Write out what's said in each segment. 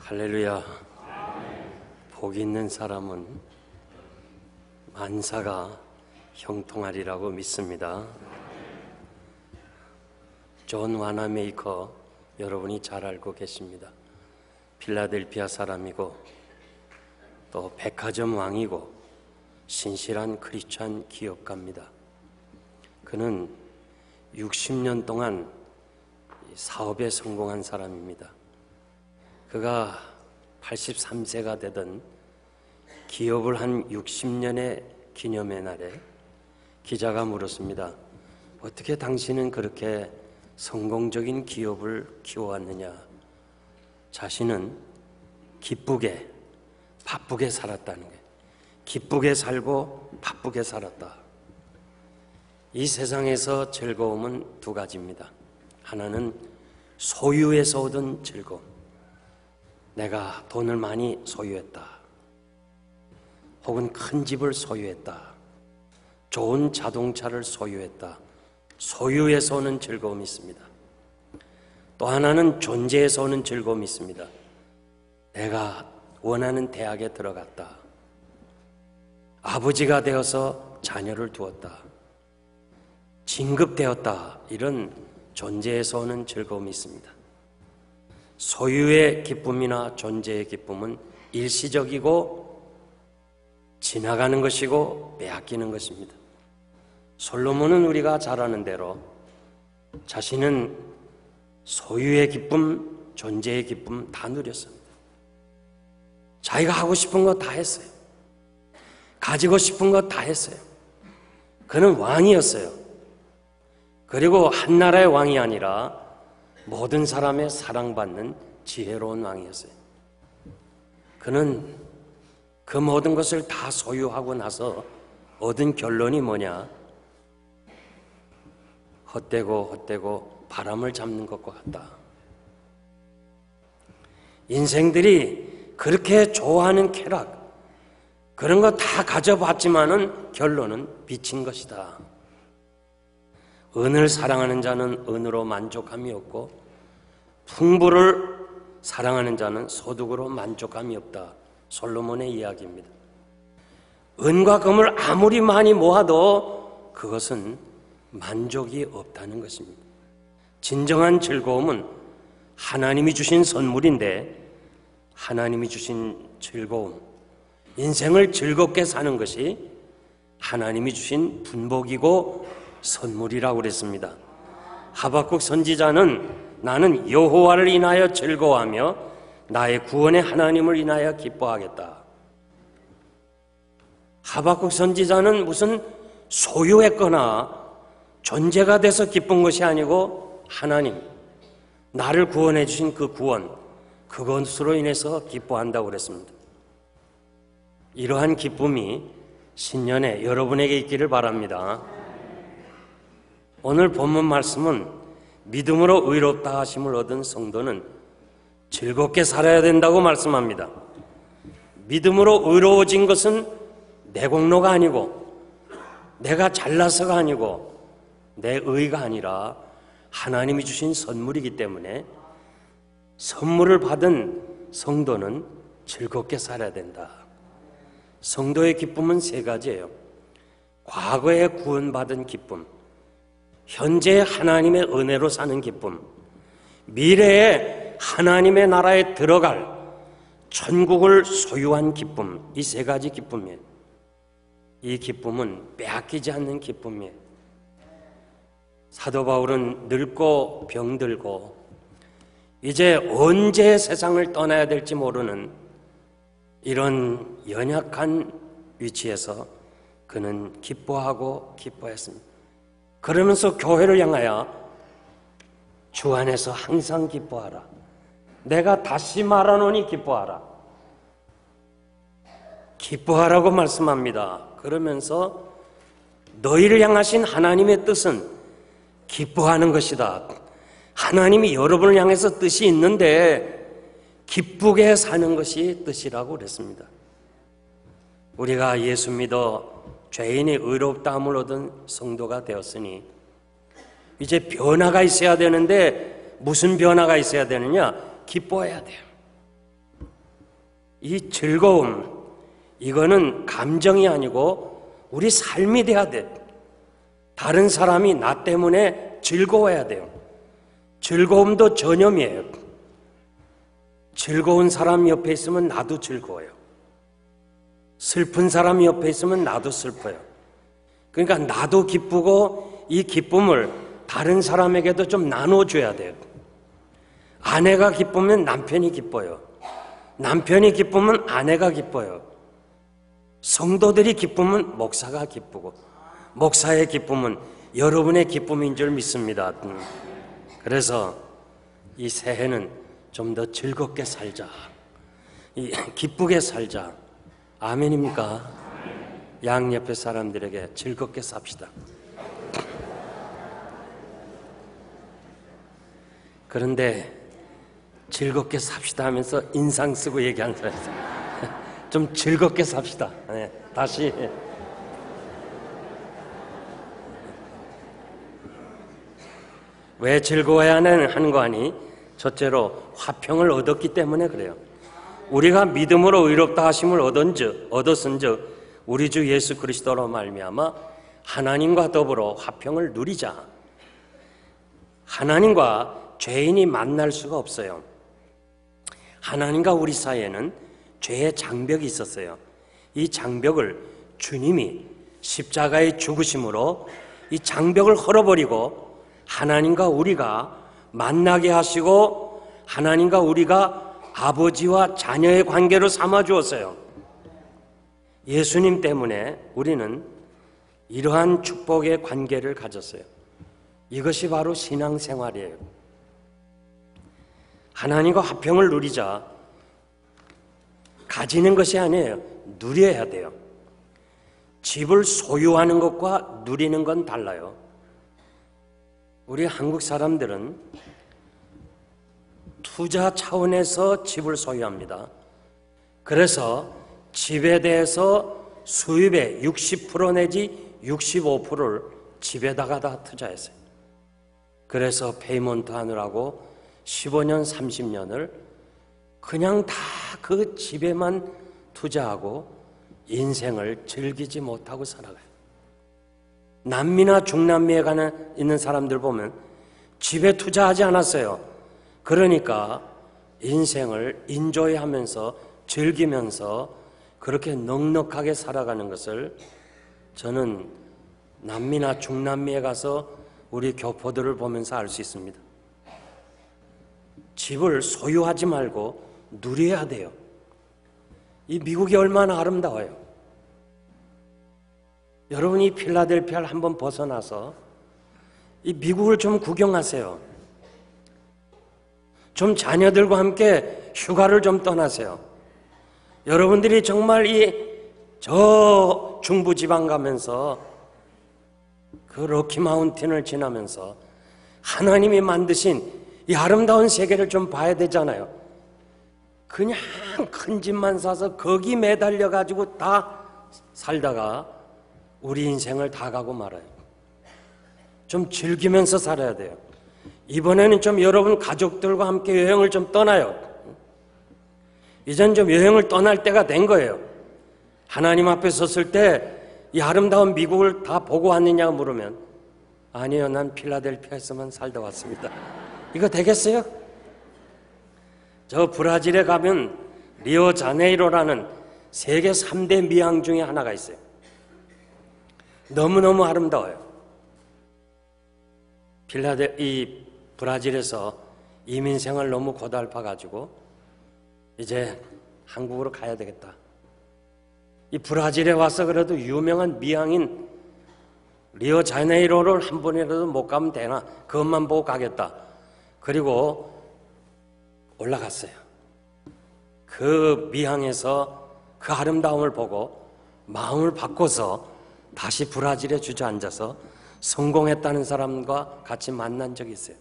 할렐루야. 복 있는 사람은 만사가 형통하리라고 믿습니다. 존 와나메이커 여러분이 잘 알고 계십니다. 필라델피아 사람이고 또 백화점 왕이고 신실한 크리스찬 기업가입니다. 그는 60년 동안 사업에 성공한 사람입니다. 그가 83세가 되던 기업을 한 60년의 기념의 날에 기자가 물었습니다. 어떻게 당신은 그렇게 성공적인 기업을 키워왔느냐? 자신은 기쁘게 바쁘게 살았다는 거예요. 기쁘게 살고 바쁘게 살았다. 이 세상에서 즐거움은 두 가지입니다. 하나는 소유에서 얻은 즐거움. 내가 돈을 많이 소유했다. 혹은 큰 집을 소유했다. 좋은 자동차를 소유했다. 소유에서 오는 즐거움이 있습니다. 또 하나는 존재에서 오는 즐거움이 있습니다. 내가 원하는 대학에 들어갔다. 아버지가 되어서 자녀를 두었다. 진급되었다. 이런 존재에서 오는 즐거움이 있습니다. 소유의 기쁨이나 존재의 기쁨은 일시적이고 지나가는 것이고 빼앗기는 것입니다. 솔로몬은 우리가 잘 아는 대로 자신은 소유의 기쁨, 존재의 기쁨 다 누렸습니다. 자기가 하고 싶은 거 다 했어요. 가지고 싶은 거 다 했어요. 그는 왕이었어요. 그리고 한 나라의 왕이 아니라 모든 사람의 사랑받는 지혜로운 왕이었어요. 그는 그 모든 것을 다 소유하고 나서 얻은 결론이 뭐냐? 헛되고 바람을 잡는 것과 같다. 인생들이 그렇게 좋아하는 쾌락, 그런 거 다 가져봤지만은 결론은 빚인 것이다. 은을 사랑하는 자는 은으로 만족함이 없고 풍부를 사랑하는 자는 소득으로 만족함이 없다. 솔로몬의 이야기입니다. 은과 금을 아무리 많이 모아도 그것은 만족이 없다는 것입니다. 진정한 즐거움은 하나님이 주신 선물인데 하나님이 주신 즐거움, 인생을 즐겁게 사는 것이 하나님이 주신 분복이고 선물이라고 그랬습니다. 하박국 선지자는 나는 여호와를 인하여 즐거워하며 나의 구원의 하나님을 인하여 기뻐하겠다. 하박국 선지자는 무슨 소유했거나 존재가 돼서 기쁜 것이 아니고 하나님, 나를 구원해 주신 그 구원, 그것으로 인해서 기뻐한다고 그랬습니다. 이러한 기쁨이 신년에 여러분에게 있기를 바랍니다. 오늘 본문 말씀은 믿음으로 의롭다 하심을 얻은 성도는 즐겁게 살아야 된다고 말씀합니다. 믿음으로 의로워진 것은 내 공로가 아니고 내가 잘나서가 아니고 내 의가 아니라 하나님이 주신 선물이기 때문에 선물을 받은 성도는 즐겁게 살아야 된다. 성도의 기쁨은 세 가지예요. 과거에 구원받은 기쁨, 현재 하나님의 은혜로 사는 기쁨, 미래에 하나님의 나라에 들어갈 천국을 소유한 기쁨, 이 세 가지 기쁨이에요. 이 기쁨은 빼앗기지 않는 기쁨이에요. 사도 바울은 늙고 병들고 이제 언제 세상을 떠나야 될지 모르는 이런 연약한 위치에서 그는 기뻐하고 기뻐했습니다. 그러면서 교회를 향하여 주 안에서 항상 기뻐하라. 내가 다시 말하노니 기뻐하라. 기뻐하라고 말씀합니다. 그러면서 너희를 향하신 하나님의 뜻은 기뻐하는 것이다. 하나님이 여러분을 향해서 뜻이 있는데 기쁘게 사는 것이 뜻이라고 그랬습니다. 우리가 예수 믿어 죄인이 의롭다함을 얻은 성도가 되었으니 이제 변화가 있어야 되는데 무슨 변화가 있어야 되느냐? 기뻐해야 돼요. 이 즐거움, 이거는 감정이 아니고 우리 삶이 돼야 돼. 다른 사람이 나 때문에 즐거워야 돼요. 즐거움도 전염이에요. 즐거운 사람 옆에 있으면 나도 즐거워요. 슬픈 사람 옆에 있으면 나도 슬퍼요. 그러니까 나도 기쁘고 이 기쁨을 다른 사람에게도 좀 나눠줘야 돼요. 아내가 기쁘면 남편이 기뻐요. 남편이 기쁘면 아내가 기뻐요. 성도들이 기쁘면 목사가 기쁘고, 목사의 기쁨은 여러분의 기쁨인 줄 믿습니다. 그래서 이 새해는 좀 더 즐겁게 살자, 기쁘게 살자. 아멘입니까? 양옆의 사람들에게 즐겁게 삽시다. 그런데 즐겁게 삽시다 하면서 인상 쓰고 얘기하는 사람이 있어요. 좀 즐겁게 삽시다. 네, 다시. 왜 즐거워야 하는 거 아니? 첫째로 화평을 얻었기 때문에 그래요. 우리가 믿음으로 의롭다 하심을 얻었은즉 우리 주 예수 그리스도로 말미암아 하나님과 더불어 화평을 누리자. 하나님과 죄인이 만날 수가 없어요. 하나님과 우리 사이에는 죄의 장벽이 있었어요. 이 장벽을 주님이 십자가의 죽으심으로 이 장벽을 헐어버리고 하나님과 우리가 만나게 하시고 하나님과 우리가 아버지와 자녀의 관계로 삼아 주었어요. 예수님 때문에 우리는 이러한 축복의 관계를 가졌어요. 이것이 바로 신앙생활이에요. 하나님과 화평을 누리자. 가지는 것이 아니에요. 누려야 돼요. 집을 소유하는 것과 누리는 건 달라요. 우리 한국 사람들은 투자 차원에서 집을 소유합니다. 그래서 집에 대해서 수입의 60% 내지 65%를 집에다가 다 투자했어요. 그래서 페이먼트 하느라고 15년, 30년을 그냥 다 그 집에만 투자하고 인생을 즐기지 못하고 살아가요. 남미나 중남미에 있는 사람들 보면 집에 투자하지 않았어요. 그러니까 인생을 인조이하면서 즐기면서 그렇게 넉넉하게 살아가는 것을 저는 남미나 중남미에 가서 우리 교포들을 보면서 알 수 있습니다. 집을 소유하지 말고 누려야 돼요. 이 미국이 얼마나 아름다워요. 여러분이 필라델피아를 한번 벗어나서 이 미국을 좀 구경하세요. 좀 자녀들과 함께 휴가를 좀 떠나세요. 여러분들이 정말 저 중부지방 가면서 그 로키 마운틴을 지나면서 하나님이 만드신 이 아름다운 세계를 좀 봐야 되잖아요. 그냥 큰 집만 사서 거기 매달려 가지고 다 살다가 우리 인생을 다 가고 말아요. 좀 즐기면서 살아야 돼요. 이번에는 좀 여러분 가족들과 함께 여행을 좀 떠나요. 이젠 좀 여행을 떠날 때가 된 거예요. 하나님 앞에 섰을 때 이 아름다운 미국을 다 보고 왔느냐고 물으면 아니요, 난 필라델피아에서만 살다 왔습니다. 이거 되겠어요? 저 브라질에 가면 리오자네이로라는 세계 3대 미항 중에 하나가 있어요. 너무너무 아름다워요. 이 브라질에서 이민생활 너무 고달파가지고 이제 한국으로 가야 되겠다. 이 브라질에 와서 그래도 유명한 미항인 리오자네이로를 한 번이라도 못 가면 되나? 그것만 보고 가겠다. 그리고 올라갔어요. 그 미항에서 그 아름다움을 보고 마음을 바꿔서 다시 브라질에 주저앉아서 성공했다는 사람과 같이 만난 적이 있어요.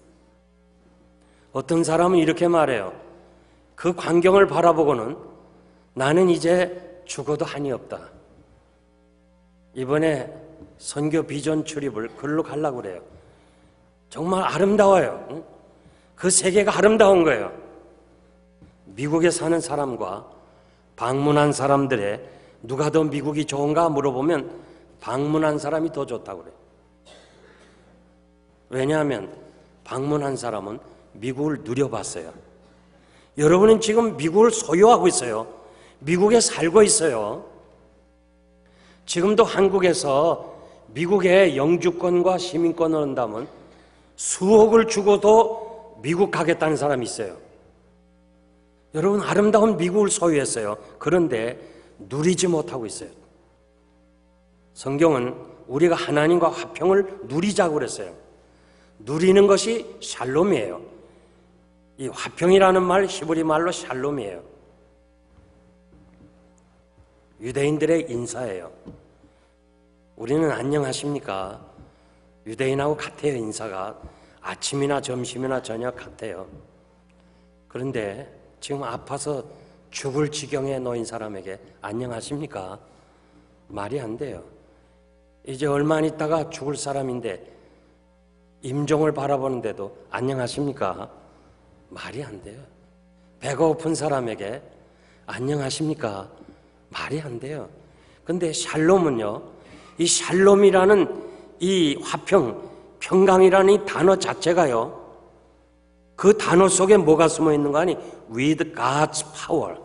어떤 사람은 이렇게 말해요. 그 광경을 바라보고는 나는 이제 죽어도 한이 없다. 이번에 선교 비전 출입을 글로 가려고 그래요. 정말 아름다워요. 그 세계가 아름다운 거예요. 미국에 사는 사람과 방문한 사람들의 누가 더 미국이 좋은가 물어보면 방문한 사람이 더 좋다고 그래요. 왜냐하면 방문한 사람은 미국을 누려봤어요. 여러분은 지금 미국을 소유하고 있어요. 미국에 살고 있어요. 지금도 한국에서 미국의 영주권과 시민권을 얻는다면 수억을 주고도 미국 가겠다는 사람이 있어요. 여러분, 아름다운 미국을 소유했어요. 그런데 누리지 못하고 있어요. 성경은 우리가 하나님과 화평을 누리자고 그랬어요. 누리는 것이 샬롬이에요. 이 화평이라는 말, 히브리 말로 샬롬이에요. 유대인들의 인사예요. 우리는 안녕하십니까? 유대인하고 같아요. 인사가 아침이나 점심이나 저녁 같아요. 그런데 지금 아파서 죽을 지경에 놓인 사람에게 안녕하십니까? 말이 안 돼요. 이제 얼마 안 있다가 죽을 사람인데 임종을 바라보는데도 안녕하십니까? 말이 안 돼요. 배가 고픈 사람에게 안녕하십니까? 말이 안 돼요. 근데 샬롬은요, 이 샬롬이라는 이 화평, 평강이라는 이 단어 자체가요, 그 단어 속에 뭐가 숨어 있는 거 아니? With God's power.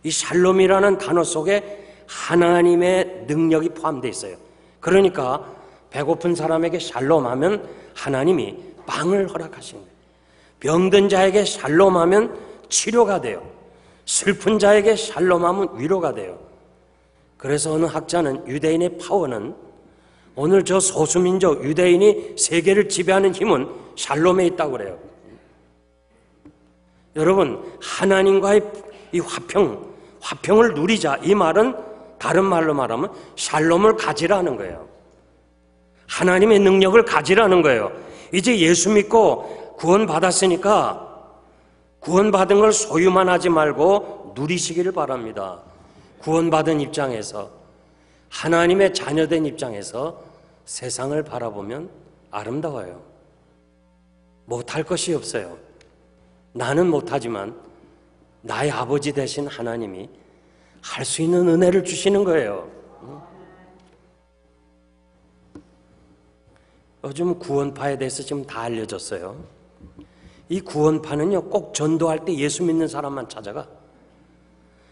이 샬롬이라는 단어 속에 하나님의 능력이 포함되어 있어요. 그러니까 배고픈 사람에게 샬롬하면 하나님이 빵을 허락하시는 거예요. 병든 자에게 샬롬하면 치료가 돼요. 슬픈 자에게 샬롬하면 위로가 돼요. 그래서 어느 학자는 유대인의 파워는, 오늘 저 소수민족 유대인이 세계를 지배하는 힘은 샬롬에 있다고 그래요. 여러분, 하나님과의 이 화평을 누리자, 이 말은 다른 말로 말하면 샬롬을 가지라는 거예요. 하나님의 능력을 가지라는 거예요. 이제 예수 믿고 구원받았으니까 구원받은 걸 소유만 하지 말고 누리시기를 바랍니다. 구원받은 입장에서, 하나님의 자녀된 입장에서 세상을 바라보면 아름다워요. 못할 것이 없어요. 나는 못하지만 나의 아버지 되신 하나님이 할 수 있는 은혜를 주시는 거예요. 요즘 구원파에 대해서 지금 다 알려졌어요. 이 구원파는요, 꼭 전도할 때 예수 믿는 사람만 찾아가.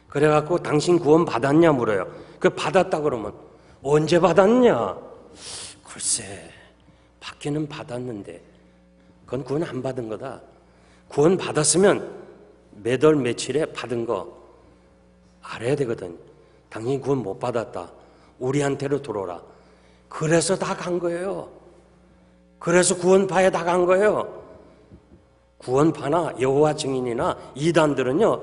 그래갖고 당신 구원 받았냐 물어요. 그 받았다 그러면 언제 받았냐? 글쎄, 받기는 받았는데 그건 구원 안 받은 거다. 구원 받았으면 몇 월 며칠에 받은 거 알아야 되거든. 당신이 구원 못 받았다. 우리한테로 들어오라. 그래서 다 간 거예요. 그래서 구원파에 다 간 거예요. 구원파나 여호와 증인이나 이단들은요,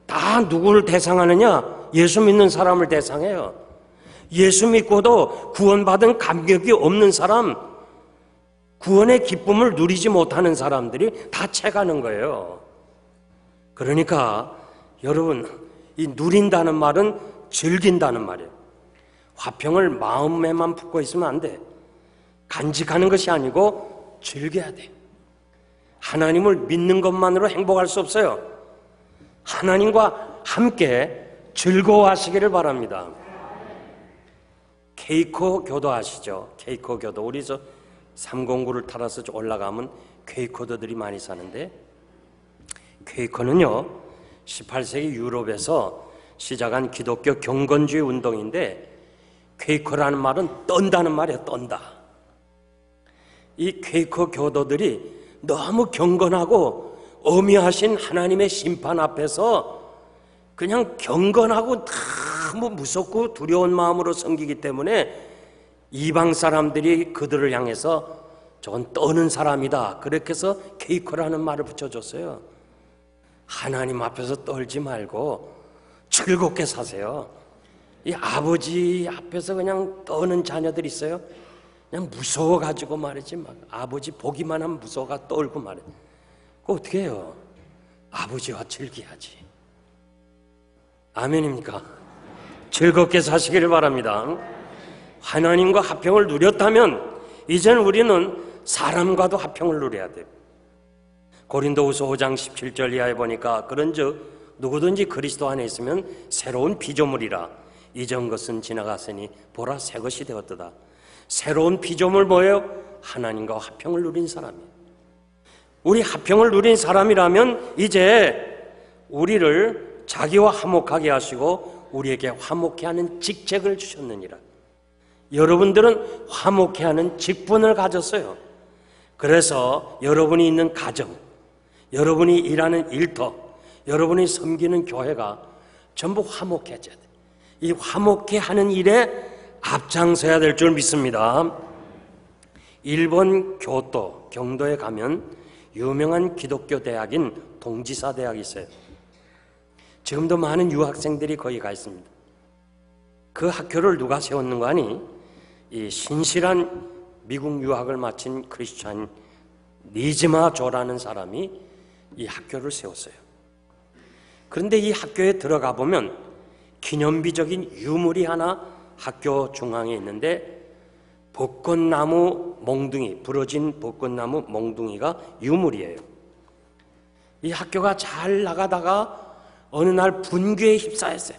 다 누구를 대상하느냐? 예수 믿는 사람을 대상해요. 예수 믿고도 구원받은 감격이 없는 사람, 구원의 기쁨을 누리지 못하는 사람들이 다 채가는 거예요. 그러니까 여러분, 이 누린다는 말은 즐긴다는 말이에요. 화평을 마음에만 품고 있으면 안 돼. 간직하는 것이 아니고 즐겨야 돼. 하나님을 믿는 것만으로 행복할 수 없어요. 하나님과 함께 즐거워하시기를 바랍니다. 케이코 교도 아시죠? 케이코 교도. 우리 저 309를 타러서 올라가면 케이코도들이 많이 사는데, 케이코는요 18세기 유럽에서 시작한 기독교 경건주의 운동인데, 케이코라는 말은 떤다는 말이에요. 떤다. 이 케이코 교도들이 너무 경건하고 엄미하신 하나님의 심판 앞에서 그냥 경건하고 너무 무섭고 두려운 마음으로 섬기기 때문에 이방 사람들이 그들을 향해서 저건 떠는 사람이다, 그렇게 해서 케이코라는 말을 붙여줬어요. 하나님 앞에서 떨지 말고 즐겁게 사세요. 이 아버지 앞에서 그냥 떠는 자녀들 있어요. 그냥 무서워가지고 말이지, 막 아버지 보기만 하면 무서워가 떨고 말이야. 그거 어떻게 해요? 아버지와 즐겨야지. 아멘입니까? 즐겁게 사시기를 바랍니다. 하나님과 화평을 누렸다면 이제는 우리는 사람과도 화평을 누려야 돼요. 고린도후서 5장 17절 이하에 보니까, 그런즉 누구든지 그리스도 안에 있으면 새로운 피조물이라. 이전 것은 지나갔으니 보라 새 것이 되었도다. 새로운 피조물 뭐예요? 하나님과 화평을 누린 사람이에요. 우리 화평을 누린 사람이라면 이제 우리를 자기와 화목하게 하시고 우리에게 화목해 하는 직책을 주셨느니라. 여러분들은 화목해 하는 직분을 가졌어요. 그래서 여러분이 있는 가정, 여러분이 일하는 일터, 여러분이 섬기는 교회가 전부 화목해져야 돼요. 이 화목해 하는 일에 앞장서야 될 줄 믿습니다. 일본 교토, 경도에 가면 유명한 기독교 대학인 동지사 대학이 있어요. 지금도 많은 유학생들이 거기 가 있습니다. 그 학교를 누가 세웠는가 하니 이 신실한 미국 유학을 마친 크리스찬 니즈마 조라는 사람이 이 학교를 세웠어요. 그런데 이 학교에 들어가 보면 기념비적인 유물이 하나 학교 중앙에 있는데 벚꽃나무 몽둥이, 부러진 벚꽃나무 몽둥이가 유물이에요. 이 학교가 잘 나가다가 어느 날 분규에 휩싸였어요.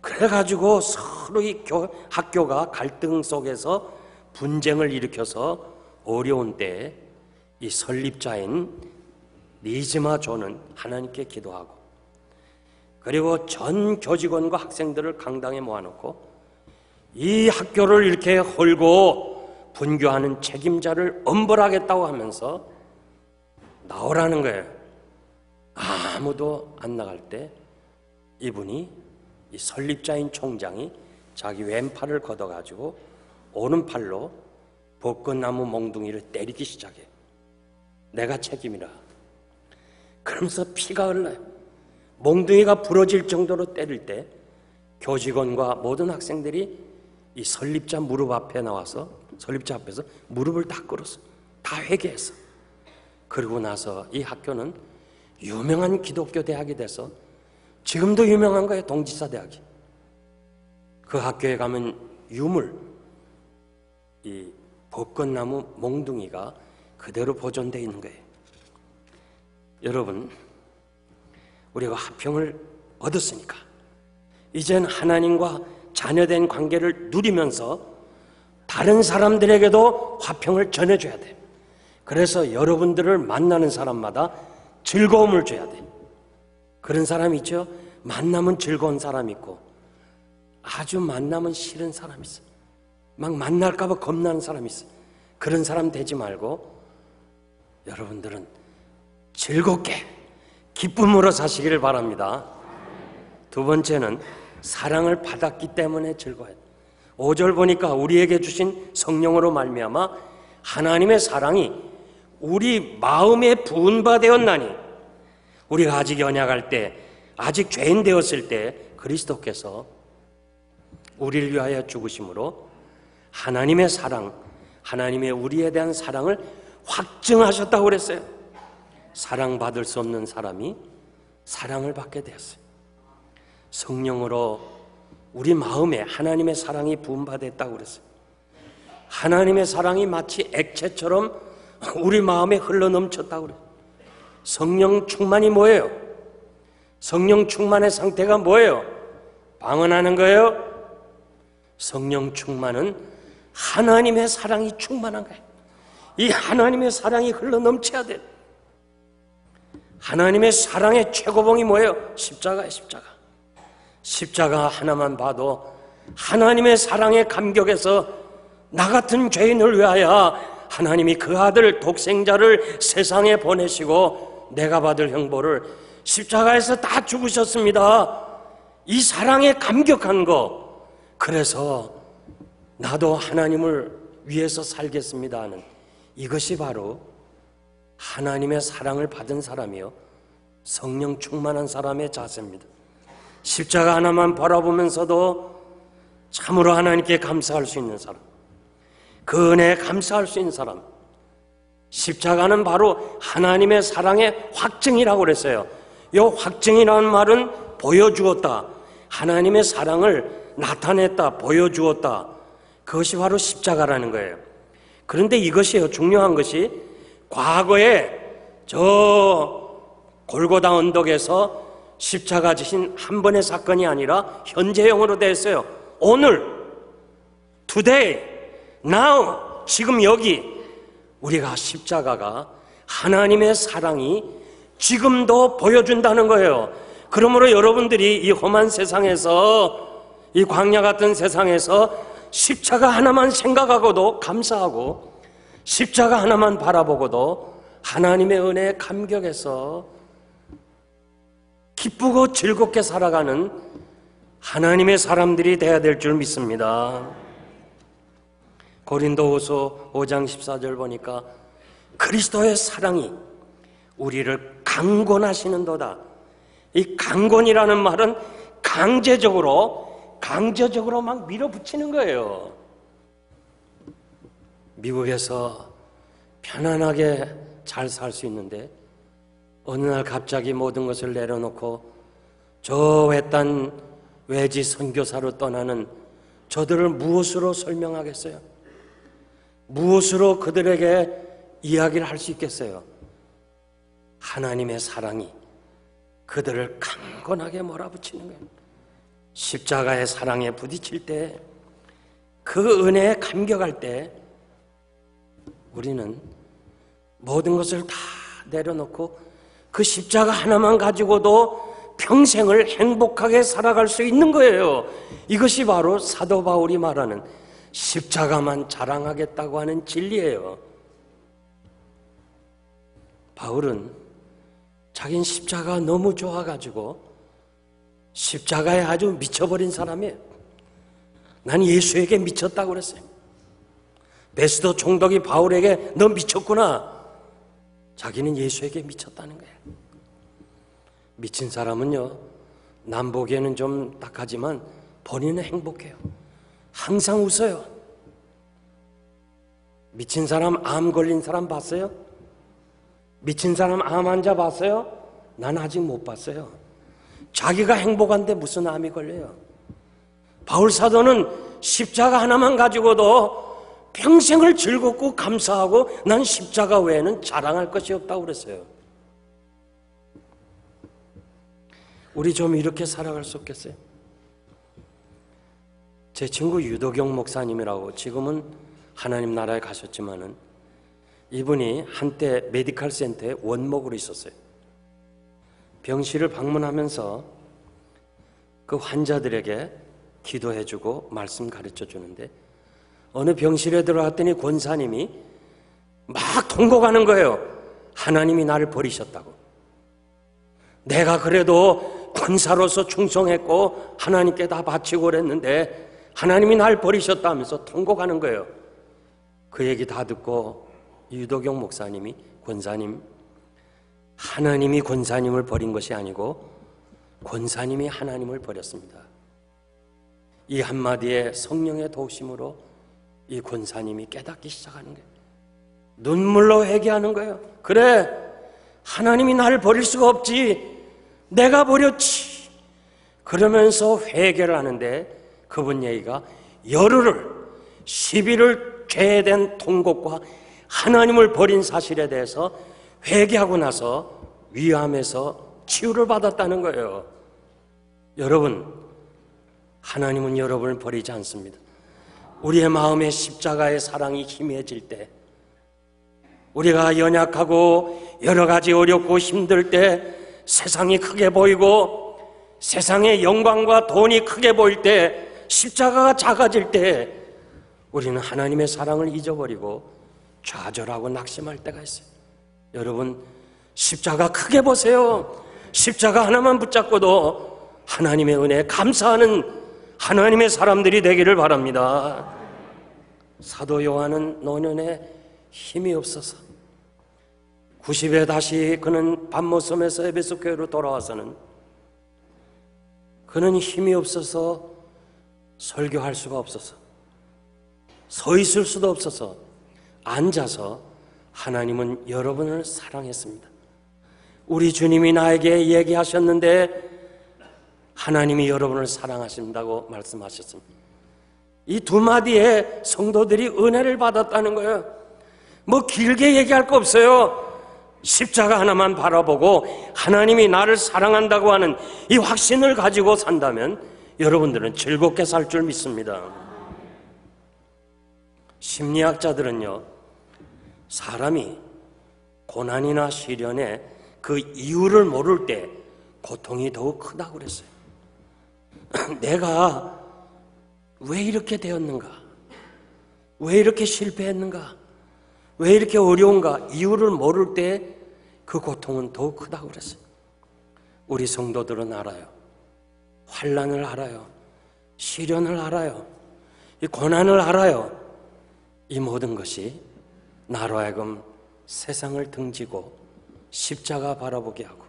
그래가지고 서로 이 학교가 갈등 속에서 분쟁을 일으켜서 어려운 때에 이 설립자인 니즈마 조는 하나님께 기도하고, 그리고 전 교직원과 학생들을 강당에 모아놓고 이 학교를 이렇게 헐고 분교하는 책임자를 엄벌하겠다고 하면서 나오라는 거예요. 아무도 안 나갈 때 이분이, 이 설립자인 총장이 자기 왼팔을 걷어가지고 오른팔로 벚꽃나무 몽둥이를 때리기 시작해요. 내가 책임이라. 그러면서 피가 흘러요. 몽둥이가 부러질 정도로 때릴 때 교직원과 모든 학생들이 이 설립자 무릎 앞에 나와서, 설립자 앞에서 무릎을 다 꿇었어. 다 회개했어. 그러고 나서 이 학교는 유명한 기독교 대학이 돼서 지금도 유명한 거예요. 동지사 대학이. 그 학교에 가면 유물, 이 벚꽃나무 몽둥이가 그대로 보존되어 있는 거예요. 여러분, 우리가 화평을 얻었으니까 이젠 하나님과 자녀된 관계를 누리면서 다른 사람들에게도 화평을 전해줘야 돼. 그래서 여러분들을 만나는 사람마다 즐거움을 줘야 돼. 그런 사람 있죠? 만나면 즐거운 사람 있고 아주 만나면 싫은 사람 있어. 막 만날까 봐 겁나는 사람 있어. 그런 사람 되지 말고 여러분들은 즐겁게 기쁨으로 사시기를 바랍니다. 두 번째는 사랑을 받았기 때문에 즐거워요. 5절 보니까 우리에게 주신 성령으로 말미암아 하나님의 사랑이 우리 마음에 부은 바 되었나니, 우리가 아직 연약할 때, 아직 죄인 되었을 때 그리스도께서 우리를 위하여 죽으심으로 하나님의 사랑, 하나님의 우리에 대한 사랑을 확증하셨다고 그랬어요. 사랑받을 수 없는 사람이 사랑을 받게 되었어요. 성령으로 우리 마음에 하나님의 사랑이 부음받았다고 그랬어요. 하나님의 사랑이 마치 액체처럼 우리 마음에 흘러넘쳤다고 그래요. 성령 충만이 뭐예요? 성령 충만의 상태가 뭐예요? 방언하는 거예요? 성령 충만은 하나님의 사랑이 충만한 거예요. 이 하나님의 사랑이 흘러넘쳐야 돼요. 하나님의 사랑의 최고봉이 뭐예요? 십자가예요. 십자가. 십자가 하나만 봐도 하나님의 사랑에 감격해서 나 같은 죄인을 위하여 하나님이 그 아들 독생자를 세상에 보내시고 내가 받을 형벌을 십자가에서 다 죽으셨습니다. 이 사랑에 감격한 거, 그래서 나도 하나님을 위해서 살겠습니다 하는 이것이 바로 하나님의 사랑을 받은 사람이요 성령 충만한 사람의 자세입니다. 십자가 하나만 바라보면서도 참으로 하나님께 감사할 수 있는 사람, 그 은혜에 감사할 수 있는 사람. 십자가는 바로 하나님의 사랑의 확증이라고 그랬어요. 이 확증이라는 말은 보여주었다, 하나님의 사랑을 나타냈다, 보여주었다, 그것이 바로 십자가라는 거예요. 그런데 이것이요, 중요한 것이 과거에 저 골고다 언덕에서 십자가 지신 한 번의 사건이 아니라 현재형으로 되었어요. 오늘, today, now, 지금 여기 우리가 십자가가 하나님의 사랑이 지금도 보여준다는 거예요. 그러므로 여러분들이 이 험한 세상에서, 이 광야 같은 세상에서 십자가 하나만 생각하고도 감사하고, 십자가 하나만 바라보고도 하나님의 은혜에 감격해서 기쁘고 즐겁게 살아가는 하나님의 사람들이 되어야 될 줄 믿습니다. 고린도후서 5장 14절 보니까 그리스도의 사랑이 우리를 강권하시는도다. 이 강권이라는 말은 강제적으로 막 밀어붙이는 거예요. 미국에서 편안하게 잘 살 수 있는데 어느 날 갑자기 모든 것을 내려놓고 저 외딴 외지 선교사로 떠나는 저들을 무엇으로 설명하겠어요? 무엇으로 그들에게 이야기를 할 수 있겠어요? 하나님의 사랑이 그들을 강건하게 몰아붙이는 거예요. 십자가의 사랑에 부딪힐 때, 그 은혜에 감격할 때 우리는 모든 것을 다 내려놓고 그 십자가 하나만 가지고도 평생을 행복하게 살아갈 수 있는 거예요. 이것이 바로 사도 바울이 말하는 십자가만 자랑하겠다고 하는 진리예요. 바울은 자기는 십자가가 너무 좋아가지고 십자가에 아주 미쳐버린 사람이에요. 난 예수에게 미쳤다고 그랬어요. 베스도 총독이 바울에게 너 미쳤구나. 자기는 예수에게 미쳤다는 거예요. 미친 사람은요, 남 보기에는 좀 딱하지만 본인은 행복해요. 항상 웃어요. 미친 사람, 암 걸린 사람 봤어요? 미친 사람 암 환자 봤어요? 난 아직 못 봤어요. 자기가 행복한데 무슨 암이 걸려요? 바울 사도는 십자가 하나만 가지고도 평생을 즐겁고 감사하고 난 십자가 외에는 자랑할 것이 없다고 그랬어요. 우리 좀 이렇게 살아갈 수 없겠어요? 제 친구 유도경 목사님이라고, 지금은 하나님 나라에 가셨지만은 이분이 한때 메디컬 센터에 원목으로 있었어요. 병실을 방문하면서 그 환자들에게 기도해주고 말씀 가르쳐주는데, 어느 병실에 들어갔더니 권사님이 막 통곡하는 거예요. 하나님이 나를 버리셨다고. 내가 그래도 권사로서 충성했고 하나님께 다 바치고 그랬는데 하나님이 날 버리셨다 하면서 통곡하는 거예요. 그 얘기 다 듣고 유도경 목사님이, 권사님, 하나님이 권사님을 버린 것이 아니고 권사님이 하나님을 버렸습니다. 이 한마디에 성령의 도우심으로 이 권사님이 깨닫기 시작하는 거예요. 눈물로 회개하는 거예요. 그래, 하나님이 나를 버릴 수가 없지. 내가 버렸지. 그러면서 회개를 하는데 그분 얘기가 열흘을, 10일을 죄된 통곡과 하나님을 버린 사실에 대해서 회개하고 나서 위암에서 치유를 받았다는 거예요. 여러분, 하나님은 여러분을 버리지 않습니다. 우리의 마음에 십자가의 사랑이 희미해질 때, 우리가 연약하고 여러 가지 어렵고 힘들 때, 세상이 크게 보이고 세상의 영광과 돈이 크게 보일 때, 십자가가 작아질 때 우리는 하나님의 사랑을 잊어버리고 좌절하고 낙심할 때가 있어요. 여러분, 십자가 크게 보세요. 십자가 하나만 붙잡고도 하나님의 은혜에 감사하는 하나님의 사람들이 되기를 바랍니다. 사도 요한은 노년에 힘이 없어서 90에 다시 그는 밤모섬에서 에베소 교회로 돌아와서는 그는 힘이 없어서 설교할 수가 없어서, 서 있을 수도 없어서 앉아서 하나님은 여러분을 사랑했습니다. 우리 주님이 나에게 얘기하셨는데 하나님이 여러분을 사랑하신다고 말씀하셨습니다. 이 두 마디에 성도들이 은혜를 받았다는 거예요. 뭐 길게 얘기할 거 없어요. 십자가 하나만 바라보고 하나님이 나를 사랑한다고 하는 이 확신을 가지고 산다면 여러분들은 즐겁게 살 줄 믿습니다. 심리학자들은요, 사람이 고난이나 시련에 그 이유를 모를 때 고통이 더욱 크다고 그랬어요. 내가 왜 이렇게 되었는가? 왜 이렇게 실패했는가? 왜 이렇게 어려운가? 이유를 모를 때 그 고통은 더욱 크다고 그랬어요. 우리 성도들은 알아요. 환난을 알아요. 시련을 알아요. 이 고난을 알아요. 이 모든 것이 나로 하여금 세상을 등지고 십자가 바라보게 하고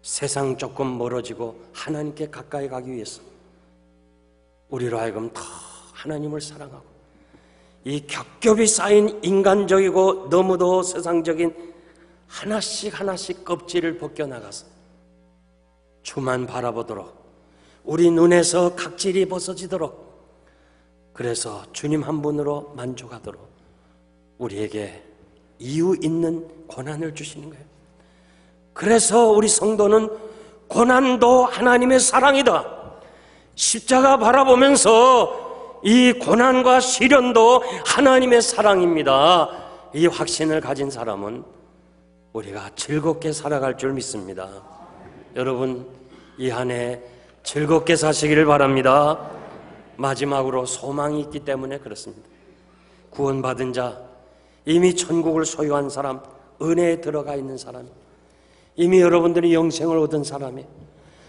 세상 조금 멀어지고 하나님께 가까이 가기 위해서 우리로 하여금 더 하나님을 사랑하고 이 겹겹이 쌓인 인간적이고 너무도 세상적인 하나씩 껍질을 벗겨나가서 주만 바라보도록 우리 눈에서 각질이 벗어지도록 그래서 주님 한 분으로 만족하도록 우리에게 이유 있는 고난을 주시는 거예요. 그래서 우리 성도는 고난도 하나님의 사랑이다. 십자가 바라보면서 이 고난과 시련도 하나님의 사랑입니다. 이 확신을 가진 사람은 우리가 즐겁게 살아갈 줄 믿습니다. 여러분, 이 한 해 즐겁게 사시기를 바랍니다. 마지막으로 소망이 있기 때문에 그렇습니다. 구원받은 자, 이미 천국을 소유한 사람, 은혜에 들어가 있는 사람, 이미 여러분들이 영생을 얻은 사람이,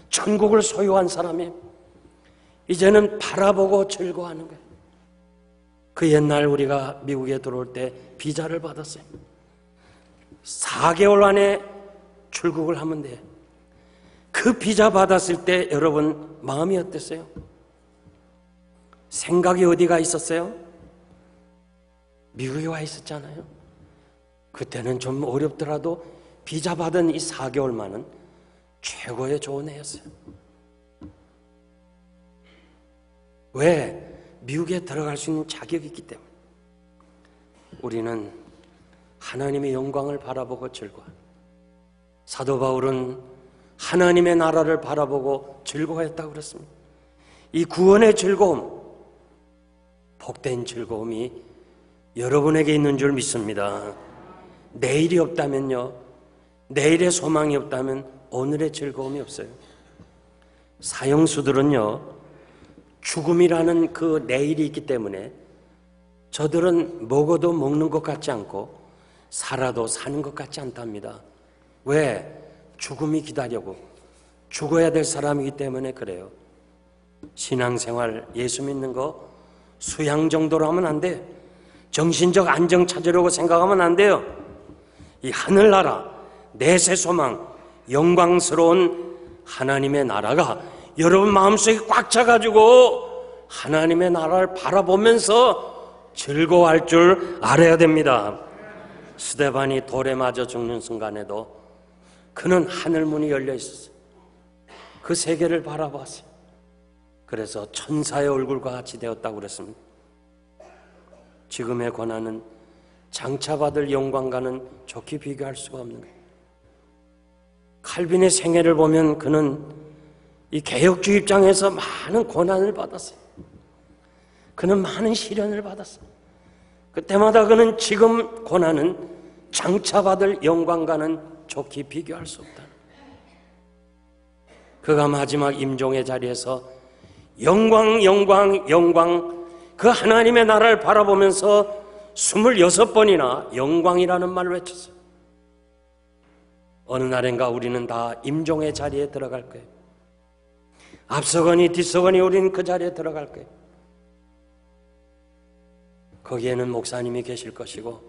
천국을 소유한 사람이 이제는 바라보고 즐거워하는 거예요. 그 옛날 우리가 미국에 들어올 때 비자를 받았어요. 4개월 안에 출국을 하면 돼요. 그 비자 받았을 때 여러분 마음이 어땠어요? 생각이 어디가 있었어요? 미국에 와 있었잖아요. 그때는 좀 어렵더라도 비자 받은 이 4개월만은 최고의 좋은 해였어요. 왜? 미국에 들어갈 수 있는 자격이 있기 때문에. 우리는 하나님의 영광을 바라보고 즐거워요. 사도 바울은 하나님의 나라를 바라보고 즐거워했다고 그랬습니다. 이 구원의 즐거움, 복된 즐거움이 여러분에게 있는 줄 믿습니다. 내일이 없다면요, 내일의 소망이 없다면 오늘의 즐거움이 없어요. 사형수들은요, 죽음이라는 그 내일이 있기 때문에 저들은 먹어도 먹는 것 같지 않고 살아도 사는 것 같지 않답니다. 왜? 죽음이 기다려고 죽어야 될 사람이기 때문에 그래요. 신앙생활, 예수 믿는 거 수양 정도로 하면 안 돼요. 정신적 안정 찾으려고 생각하면 안 돼요. 이 하늘나라, 내세 소망, 영광스러운 하나님의 나라가 여러분 마음속에 꽉 차가지고 하나님의 나라를 바라보면서 즐거워할 줄 알아야 됩니다. 스데반이 돌에 맞아 죽는 순간에도 그는 하늘문이 열려 있었어요. 그 세계를 바라봤어요. 그래서 천사의 얼굴과 같이 되었다고 그랬습니다. 지금의 고난은 장차받을 영광과는 좋게 비교할 수가 없는 거예요. 칼빈의 생애를 보면 그는 이 개혁주의 입장에서 많은 고난을 받았어요. 그는 많은 시련을 받았어요. 그때마다 그는 지금 고난은 장차받을 영광과는 좋게 비교할 수 없다. 그가 마지막 임종의 자리에서 영광, 영광, 영광, 그 하나님의 나라를 바라보면서 26번이나 영광이라는 말을 외쳤어요. 어느 날인가 우리는 다 임종의 자리에 들어갈 거예요. 앞서거니 뒤서거니 우리는 그 자리에 들어갈 거예요. 거기에는 목사님이 계실 것이고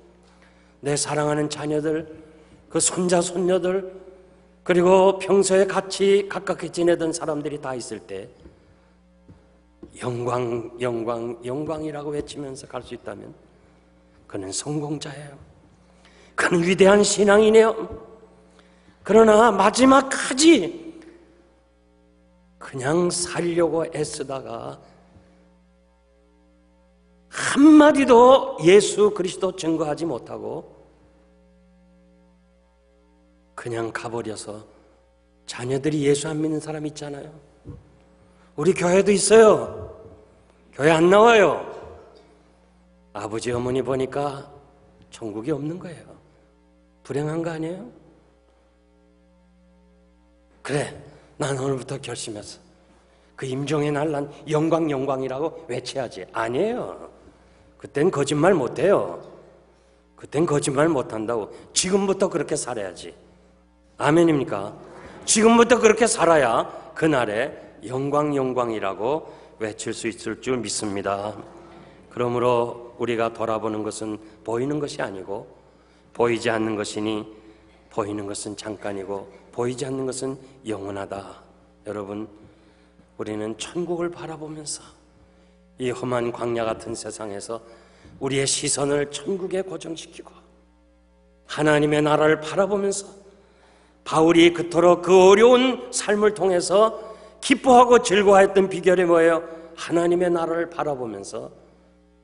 내 사랑하는 자녀들, 그 손자, 손녀들, 그리고 평소에 같이 가깝게 지내던 사람들이 다 있을 때 영광, 영광, 영광이라고 외치면서 갈 수 있다면 그는 성공자예요. 그는 위대한 신앙이네요. 그러나 마지막까지 그냥 살려고 애쓰다가 한마디도 예수 그리스도 증거하지 못하고 그냥 가버려서 자녀들이 예수 안 믿는 사람 있잖아요. 우리 교회도 있어요. 교회 안 나와요. 아버지 어머니 보니까 천국이 없는 거예요. 불행한 거 아니에요? 그래, 난 오늘부터 결심했어. 그 임종의 날 난 영광이라고 외쳐야지. 아니에요. 그땐 거짓말 못해요. 그땐 거짓말 못한다고. 지금부터 그렇게 살아야지. 아멘입니까? 지금부터 그렇게 살아야 그날에 영광이라고 외칠 수 있을 줄 믿습니다. 그러므로 우리가 돌아보는 것은 보이는 것이 아니고 보이지 않는 것이니 보이는 것은 잠깐이고 보이지 않는 것은 영원하다. 여러분, 우리는 천국을 바라보면서 이 험한 광야 같은 세상에서 우리의 시선을 천국에 고정시키고 하나님의 나라를 바라보면서 바울이 그토록 그 어려운 삶을 통해서 기뻐하고 즐거워했던 비결이 뭐예요? 하나님의 나라를 바라보면서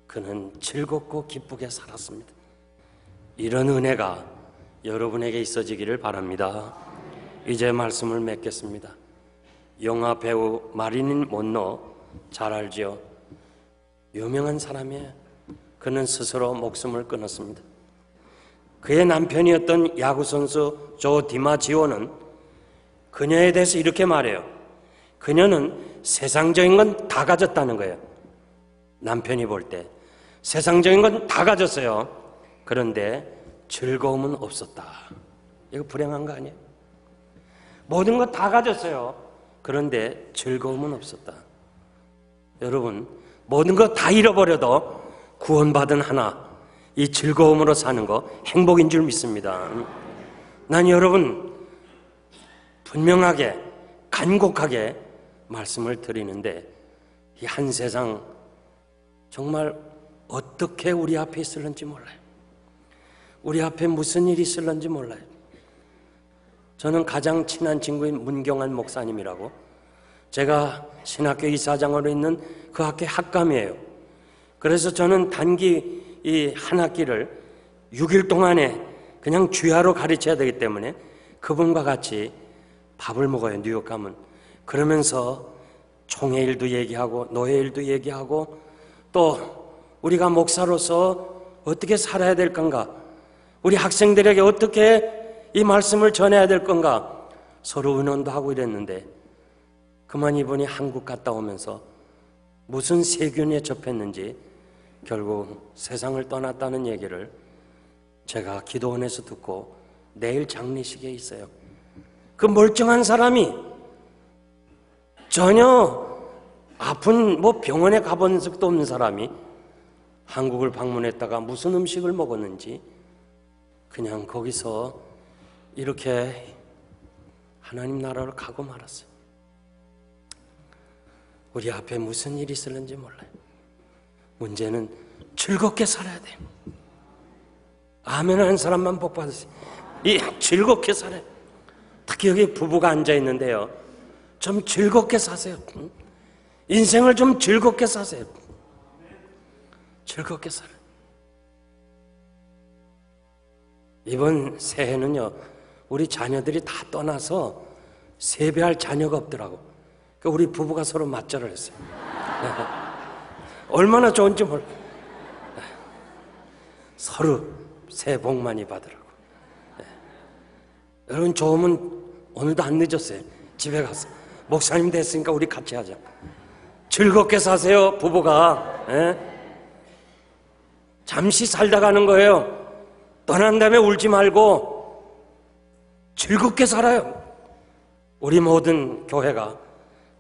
그는 즐겁고 기쁘게 살았습니다. 이런 은혜가 여러분에게 있어지기를 바랍니다. 이제 말씀을 맺겠습니다. 영화 배우 마릴린 먼로 잘 알지요? 유명한 사람이에요. 그는 스스로 목숨을 끊었습니다. 그의 남편이었던 야구선수 조 디마지오는 그녀에 대해서 이렇게 말해요. 그녀는 세상적인 건 다 가졌다는 거예요. 남편이 볼 때 세상적인 건 다 가졌어요. 그런데 즐거움은 없었다. 이거 불행한 거 아니에요? 모든 거 다 가졌어요. 그런데 즐거움은 없었다. 여러분, 모든 거 다 잃어버려도 구원받은 하나, 이 즐거움으로 사는 거 행복인 줄 믿습니다. 난 여러분 분명하게 간곡하게 말씀을 드리는데 이 한 세상 정말 어떻게 우리 앞에 있을는지 몰라요. 우리 앞에 무슨 일이 있을는지 몰라요. 저는 가장 친한 친구인 문경환 목사님이라고, 제가 신학교 이사장으로 있는 그 학교 학감이에요. 그래서 저는 단기 이 한 학기를 6일 동안에 그냥 주야로 가르쳐야 되기 때문에 그분과 같이 밥을 먹어요. 뉴욕 가면. 그러면서 총회 일도 얘기하고 노예 일도 얘기하고 또 우리가 목사로서 어떻게 살아야 될 건가, 우리 학생들에게 어떻게 이 말씀을 전해야 될 건가 서로 의논도 하고 이랬는데, 그만 이분이 한국 갔다 오면서 무슨 세균에 접했는지 결국 세상을 떠났다는 얘기를 제가 기도원에서 듣고 내일 장례식에 있어요. 그 멀쩡한 사람이 전혀 아픈 병원에 가본 적도 없는 사람이 한국을 방문했다가 무슨 음식을 먹었는지 그냥 거기서 이렇게 하나님 나라로 가고 말았어요. 우리 앞에 무슨 일이 있을는지 몰라요. 문제는 즐겁게 살아야 돼요. 아멘 하는 사람만 복 받으세요. 이 즐겁게 살아요. 특히 여기 부부가 앉아 있는데요, 좀 즐겁게 사세요. 인생을 좀 즐겁게 사세요. 즐겁게 살아요. 이번 새해는요, 우리 자녀들이 다 떠나서 세배할 자녀가 없더라고. 그러니까 우리 부부가 서로 맞절을 했어요. 얼마나 좋은지 몰라. 서로 새해 복 많이 받으라고. 여러분, 좋으면 오늘도 안 늦었어요. 집에 가서 목사님 됐으니까 우리 같이 하자. 즐겁게 사세요, 부부가. 잠시 살다 가는 거예요. 떠난 다음에 울지 말고 즐겁게 살아요. 우리 모든 교회가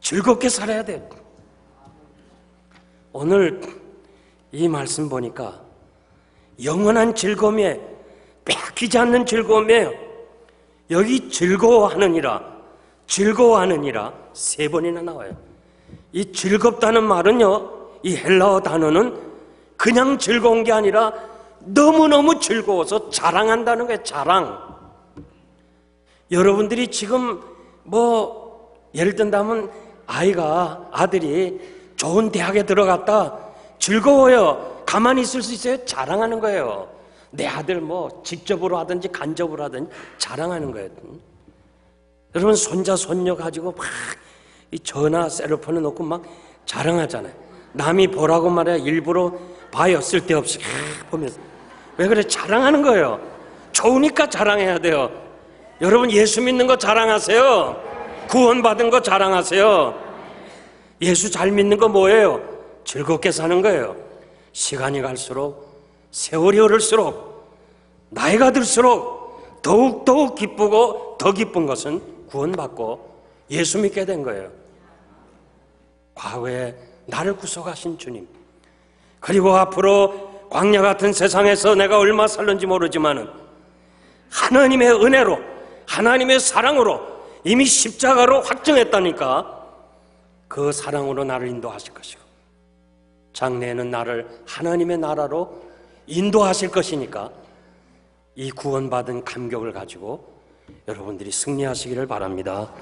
즐겁게 살아야 돼요. 오늘 이 말씀 보니까 영원한 즐거움에 뺏기지 않는 즐거움이에요. 여기 즐거워하느니라 세 번이나 나와요. 이 즐겁다는 말은요, 이 헬라어 단어는 그냥 즐거운 게 아니라 너무너무 즐거워서 자랑한다는 거예요. 자랑. 여러분들이 지금 예를 든다면 아들이 좋은 대학에 들어갔다, 즐거워요. 가만히 있을 수 있어요? 자랑하는 거예요. 내 아들 뭐 직접으로 하든지 간접으로 하든지 자랑하는 거예요. 여러분 손자 손녀 가지고 막 이 전화 셀로폰에 놓고 막 자랑하잖아요. 남이 보라고 말해야 일부러 봐요. 쓸데없이 보면서. 왜 그래? 자랑하는 거예요. 좋으니까 자랑해야 돼요. 여러분 예수 믿는 거 자랑하세요. 구원받은 거 자랑하세요. 예수 잘 믿는 거 뭐예요? 즐겁게 사는 거예요. 시간이 갈수록, 세월이 흐를수록, 나이가 들수록 더욱더욱 기쁘고 더 기쁜 것은 구원받고 예수 믿게 된 거예요. 과거에 나를 구속하신 주님, 그리고 앞으로 광야 같은 세상에서 내가 얼마 살는지 모르지만은 하나님의 은혜로, 하나님의 사랑으로 이미 십자가로 확정했다니까 그 사랑으로 나를 인도하실 것이고 장래에는 나를 하나님의 나라로 인도하실 것이니까 이 구원받은 감격을 가지고 여러분들이 승리하시기를 바랍니다.